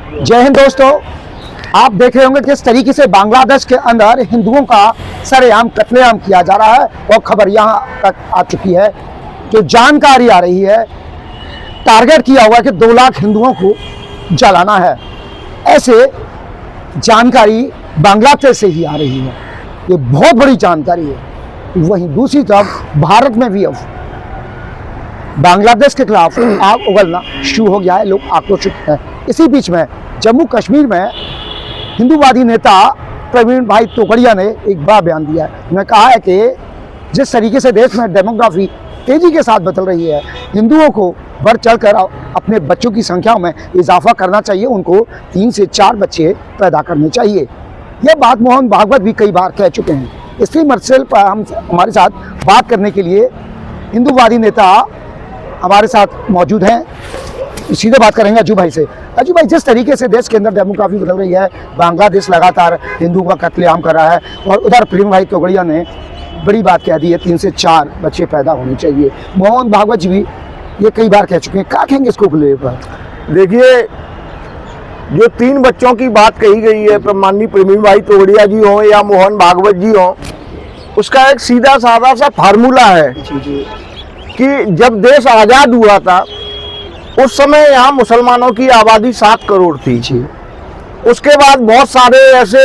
जय हिंद दोस्तों, आप देख रहे होंगे किस तरीके से बांग्लादेश के अंदर हिंदुओं का सरेआम कत्लेआम किया जा रहा है और खबर यहाँ तक आ चुकी है। जो जानकारी आ रही है, टारगेट किया हुआ है कि 2 लाख हिंदुओं को जलाना है। ऐसे जानकारी बांग्लादेश से ही आ रही है। ये बहुत बड़ी जानकारी है। वहीं दूसरी तरफ भारत में भी अब बांग्लादेश के खिलाफ आग उगलना शुरू हो गया है। लोग आक्रोशित हैं। इसी बीच में जम्मू कश्मीर में हिंदूवादी नेता प्रवीण भाई तोगड़िया ने एक बड़ा बयान दिया है। उन्होंने कहा है कि जिस तरीके से देश में डेमोग्राफी तेजी के साथ बदल रही है, हिंदुओं को बढ़ चढ़कर अपने बच्चों की संख्या में इजाफा करना चाहिए। उनको 3 से 4 बच्चे पैदा करने चाहिए। यह बात मोहन भागवत भी कई बार कह चुके हैं। इसी मसले पर हमारे साथ बात करने के लिए हिंदूवादी नेता हमारे साथ मौजूद हैं। सीधे बात करेंगे अजू भाई से। अजू भाई, जिस तरीके से देश के अंदर डेमोग्राफी बदल रही है, बांग्लादेश लगातार हिंदुओं का कत्लेआम कर रहा है और उधर प्रवीण भाई तोगड़िया ने बड़ी बात कह दी है, 3 से 4 बच्चे पैदा होने चाहिए। मोहन भागवत जी भी ये कई बार कह चुके हैं। क्या कहेंगे इसको लेकर? देखिए, जो 3 बच्चों की बात कही गई है, माननीय प्रवीण भाई तोगड़िया जी हों या मोहन भागवत जी हों, उसका एक सीधा साधा सा फार्मूला है कि जब देश आज़ाद हुआ था उस समय यहाँ मुसलमानों की आबादी 7 करोड़ थी। उसके बाद बहुत सारे ऐसे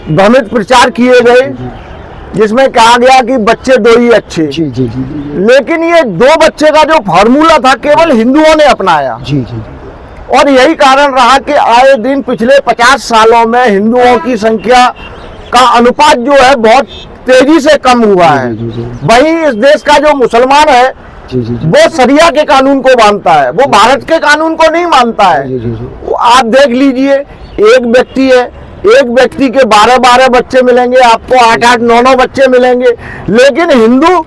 भ्रमित प्रचार किए गए जिसमें कहा गया कि बच्चे 2 ही अच्छे। लेकिन ये 2 बच्चे का जो फार्मूला था केवल हिंदुओं ने अपनाया। और यही कारण रहा कि आए दिन पिछले 50 सालों में हिंदुओं की संख्या का अनुपात जो है बहुत तेजी से कम हुआ है। वहीं इस देश का जो मुसलमान है वो शरिया के कानून को मानता है, वो भारत के कानून को नहीं मानता है। आप देख लीजिए, एक व्यक्ति है, एक व्यक्ति के 12-12 बच्चे मिलेंगे, आपको 8-8, 9-9 बच्चे मिलेंगे, लेकिन हिंदू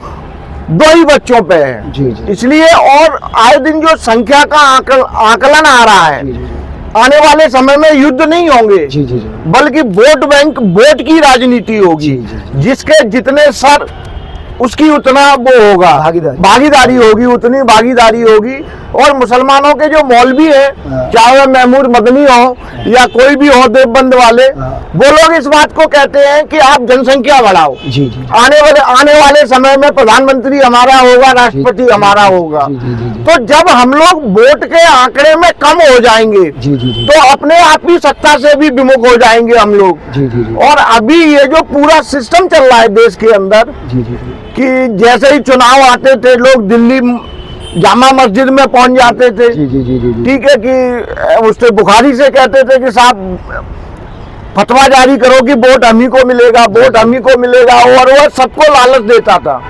2 ही बच्चों पे है। इसलिए और आए दिन जो संख्या का आकलन आ रहा है, आने वाले समय में युद्ध नहीं होंगे बल्कि वोट बैंक, वोट की राजनीति होगी। जिसके जितने सर उसकी उतना वो होगा, भागीदारी होगी, उतनी भागीदारी होगी। और मुसलमानों के जो मौलवी हैं, चाहे वह महमूद मदनी हो या कोई भी हो देवबंद वाले, वो लोग इस बात को कहते हैं कि आप जनसंख्या बढ़ाओ। आने वाले समय में प्रधानमंत्री हमारा होगा, राष्ट्रपति हमारा होगा। तो जब हम लोग वोट के आंकड़े में कम हो जाएंगे तो अपने आप ही सत्ता से भी विमुख हो जाएंगे हम लोग। और अभी ये जो पूरा सिस्टम चल रहा है देश के अंदर कि जैसे ही चुनाव आते थे लोग दिल्ली जामा मस्जिद में पहुंच जाते थे। ठीक है कि उससे बुखारी से कहते थे कि साहब फतवा जारी करो कि वोट हम ही को मिलेगा, वोट हम ही को मिलेगा, और वह सबको लालच देता था।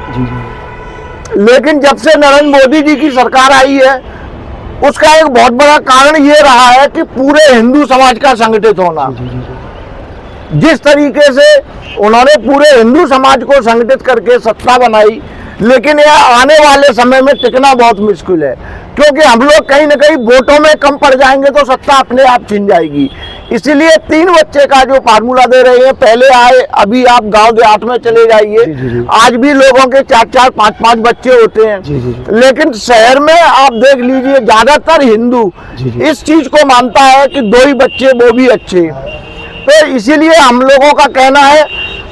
लेकिन जब से नरेंद्र मोदी जी की सरकार आई है, उसका एक बहुत बड़ा कारण ये रहा है कि पूरे हिंदू समाज का संगठित होना। जिस तरीके से उन्होंने पूरे हिंदू समाज को संगठित करके सत्ता बनाई, लेकिन यह आने वाले समय में टिकना बहुत मुश्किल है, क्योंकि हम लोग कहीं ना कहीं वोटों में कम पड़ जाएंगे तो सत्ता अपने आप छिन जाएगी। इसीलिए 3 बच्चे का जो फार्मूला दे रहे हैं, पहले आए, अभी आप गांव देहात में चले जाइए, आज भी लोगों के 4-4, 5-5 बच्चे होते हैं। लेकिन शहर में आप देख लीजिए, ज्यादातर हिंदू इस चीज को मानता है कि 2 ही बच्चे वो भी अच्छे। तो इसीलिए हम लोगों का कहना है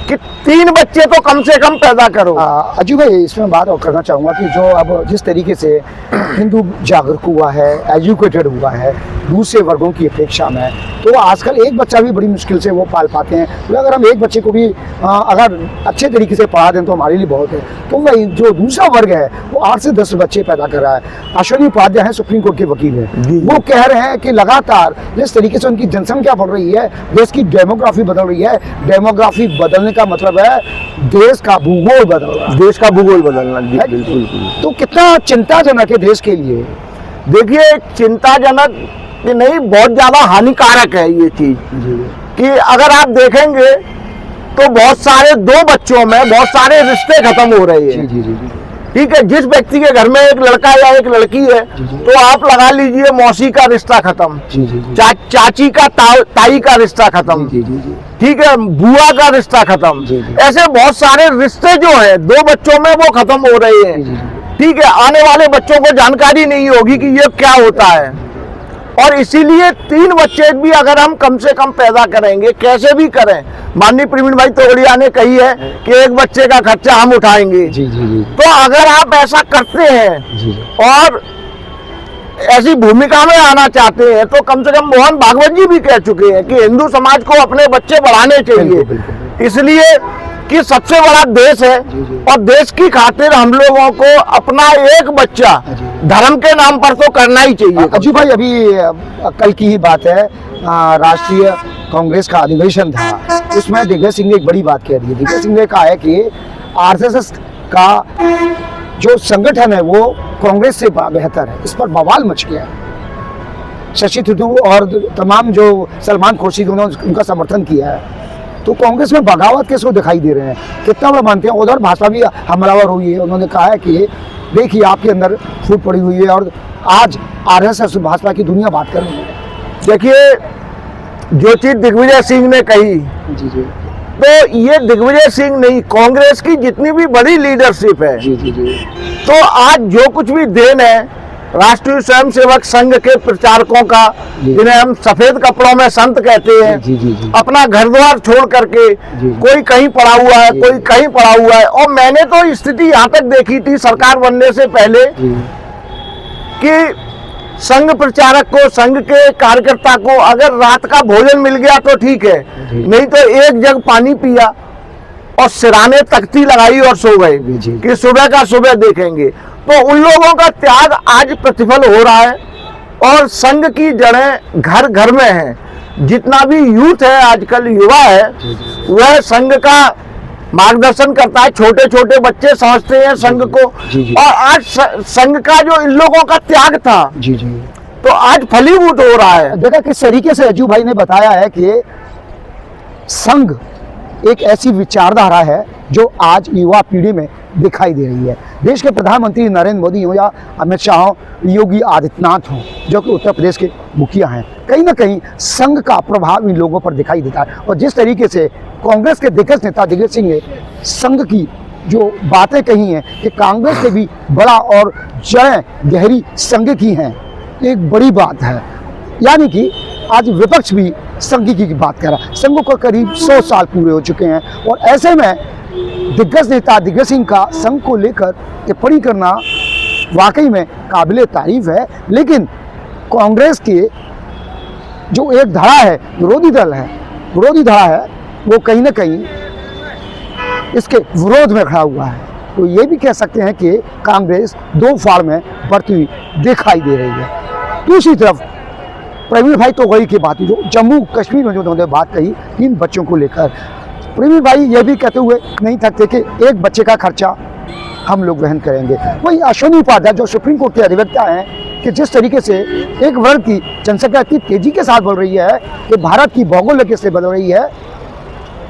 कि 3 बच्चे तो कम से कम पैदा करो। अजू भाई, इसमें बात और करना चाहूँगा कि जो अब जिस तरीके से हिंदू जागरूक हुआ है, एजुकेटेड हुआ है दूसरे वर्गों की अपेक्षा में, तो आजकल एक बच्चा भी बड़ी मुश्किल से वो पाल पाते हैं। तो अगर हम एक बच्चे को भी अगर अच्छे तरीके से पढ़ा दें तो हमारे लिए बहुत है। तो वही जो दूसरा वर्ग है वो 8 से 10 बच्चे पैदा कर रहा है। अश्विनी उपाध्याय हैं, सुप्रीम कोर्ट के वकील हैं, वो कह रहे हैं कि लगातार जिस तरीके से उनकी जनसंख्या बढ़ रही है, देश की डेमोग्राफी बदल रही है। डेमोग्राफी बदलने का मतलब है देश का भूगोल बदलना, देश का भूगोल बदलना। बिल्कुल। तो कितना चिंताजनक है देश के लिए? देखिए, चिंताजनक कि नहीं, बहुत ज्यादा हानिकारक है ये चीज। कि अगर आप देखेंगे तो बहुत सारे 2 बच्चों में बहुत सारे रिश्ते खत्म हो रहे हैं। ठीक है, जिस व्यक्ति के घर में एक लड़का या एक लड़की है तो आप लगा लीजिए मौसी का रिश्ता खत्म, चाची का ताई का रिश्ता खत्म, ठीक है, बुआ का रिश्ता खत्म। ऐसे बहुत सारे रिश्ते जो है 2 बच्चों में वो खत्म हो रहे हैं। ठीक है, आने वाले बच्चों को जानकारी नहीं होगी कि ये क्या होता है। और इसीलिए 3 बच्चे भी अगर हम कम से कम पैदा करेंगे, कैसे भी करें, माननीय प्रवीण भाई तोगड़िया ने कही है कि एक बच्चे का खर्चा हम उठाएंगे। जी जी जी तो अगर आप ऐसा करते हैं जी और ऐसी भूमिका में आना चाहते हैं तो कम से कम मोहन भागवत जी भी कह चुके हैं कि हिंदू समाज को अपने बच्चे बढ़ाने चाहिए। बिल्कुल। इसलिए कि सबसे बड़ा देश है और देश की खातिर हम लोगों को अपना एक बच्चा धर्म के नाम पर तो करना ही चाहिए। अजू भाई, अभी कल की ही बात है, राष्ट्रीय कांग्रेस का अधिवेशन था, उसमें दिग्विजय सिंह ने एक बड़ी बात कह दी। दिग्विजय सिंह ने कहा है कि आरएसएस का जो संगठन है वो कांग्रेस से बेहतर है। इस पर बवाल मच गया है। शशि थरूर और तमाम जो सलमान खुर्शीद उन्होंने उनका समर्थन किया है। तो कांग्रेस में बगावत किसको दिखाई दे रहे हैं, कितना बड़ा मानते हैं? उधर भाजपा भी हमलावर हुई है। उन्होंने कहा है कि देखिए आपके अंदर फूट पड़ी हुई है और आज आरएसएस भाजपा की दुनिया बात कर रही है। देखिए, जो चीज दिग्विजय सिंह ने कही, जी जी तो ये दिग्विजय सिंह नहीं, कांग्रेस की जितनी भी बड़ी लीडरशिप है, जी जी जी तो आज जो कुछ भी देन है राष्ट्रीय स्वयंसेवक संघ के प्रचारकों का, जिन्हें हम सफेद कपड़ों में संत कहते हैं, जी जी जी अपना घर द्वार छोड़ करके, कोई कहीं पड़ा हुआ है, कोई कहीं पड़ा हुआ है। और मैंने तो स्थिति यहाँ तक देखी थी सरकार बनने से पहले कि संघ प्रचारक को, संघ के कार्यकर्ता को अगर रात का भोजन मिल गया तो ठीक है, नहीं तो एक जग पानी पिया और सिराने तख्ती लगाई और सो गए कि सुबह का सुबह देखेंगे। तो उन लोगों का त्याग आज प्रतिफल हो रहा है और संघ की जड़ें घर घर में हैं। जितना भी यूथ है, आजकल युवा है, वह संघ का मार्गदर्शन करता है। छोटे छोटे बच्चे समझते हैं संघ को। और आज संघ का जो इन लोगों का त्याग था, जी जी तो आज फलीभूत हो रहा है। देखा किस तरीके से अजू भाई ने बताया है कि संघ एक ऐसी विचारधारा है जो आज युवा पीढ़ी में दिखाई दे रही है। देश के प्रधानमंत्री नरेंद्र मोदी हो या अमित शाह हो, योगी आदित्यनाथ हो, जो कि उत्तर प्रदेश के मुखिया हैं, कहीं ना कहीं संघ का प्रभाव इन लोगों पर दिखाई देता है। और जिस तरीके से कांग्रेस के दिग्गज नेता दिग्विजय सिंह ने संघ की जो बातें कही हैं कि कांग्रेस से भी बड़ा और जड़ें गहरी संघ की हैं, एक बड़ी बात है। यानी कि आज विपक्ष भी संघ की बात कर रहा है। संघ को करीब 100 साल पूरे हो चुके हैं और ऐसे में दिग्गज नेता दिग्विजय सिंह का संघ को लेकर टिप्पणी करना वाकई में काबिले तारीफ है। लेकिन कांग्रेस के जो एक धड़ा है, विरोधी धड़ा है, वो कहीं ना कहीं इसके विरोध में खड़ा हुआ है। तो ये भी कह सकते हैं कि कांग्रेस दो फाड़ में बढ़ती हुई दिखाई दे रही है। दूसरी तरफ प्रवीण भाई तोगड़ी की बात, जो जम्मू कश्मीर में जो उन्होंने बात कही 3 बच्चों को लेकर, प्रवीण भाई ये भी कहते हुए नहीं थकते कि एक बच्चे का खर्चा हम लोग वहन करेंगे। वही अश्विनी उपाध्याय जो सुप्रीम कोर्ट के अधिवक्ता हैं, कि जिस तरीके से एक वर्ग की जनसंख्या इतनी तेजी के साथ बढ़ रही है कि भारत की भौगोलिक से बदल रही है,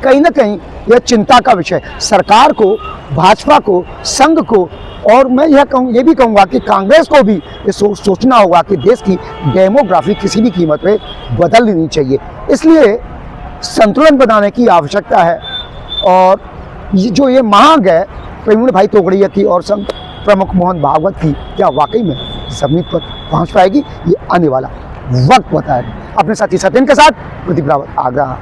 कहीं ना कहीं यह चिंता का विषय सरकार को, भाजपा को, संघ को, और मैं ये भी कहूँगा कि कांग्रेस को भी ये सोचना होगा कि देश की डेमोग्राफी किसी भी कीमत पे बदलनी नहीं चाहिए। इसलिए संतुलन बनाने की आवश्यकता है। और ये मांग है प्रवीण भाई तोगड़िया की और संघ प्रमुख मोहन भागवत की, क्या वाकई में जमीन पर पहुँच पाएगी, ये आने वाला वक्त बताएगा। अपने साथी सत्यन के साथ प्रदीप रावत, आगरा।